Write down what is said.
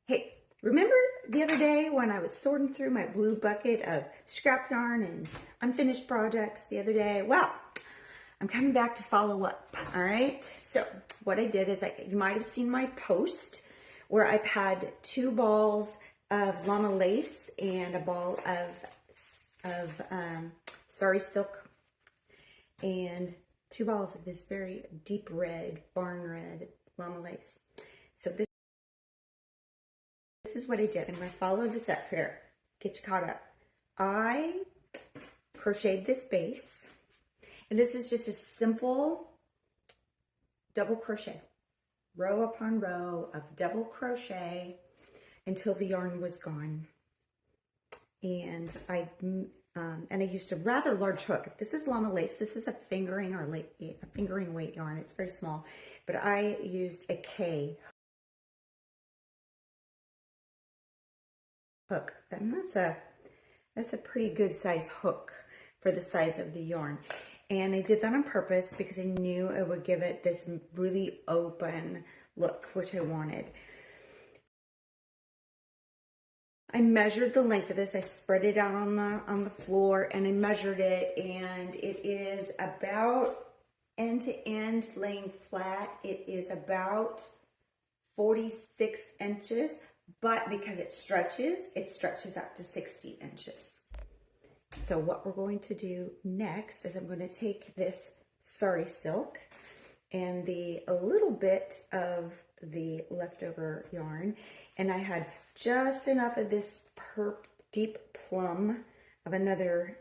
Hey, remember the other day when I was sorting through my blue bucket of scrap yarn and unfinished projects the other day? Well, I'm coming back to follow up, all right? So what I did is, you might have seen my post where I've had 2 balls of llama lace and a ball of sari silk and 2 balls of this very deep red, barn red llama lace. So this is what I did. I'm going to follow this up here. Get you caught up. I crocheted this base, and this is just a simple double crochet, row upon row of double crochet until the yarn was gone. And I used a rather large hook. This is llama lace. This is a fingering weight yarn. It's very small, but I used a K hook, and that's a pretty good size hook for the size of the yarn. And I did that on purpose because I knew it would give it this really open look, which I wanted. I measured the length of this. I spread it out on the floor and I measured it, and it is about end to end laying flat. It is about 46 inches. But because it stretches up to 60 inches. So what we're going to do next is I'm going to take this sari silk and a little bit of the leftover yarn, and I had just enough of this deep plum of another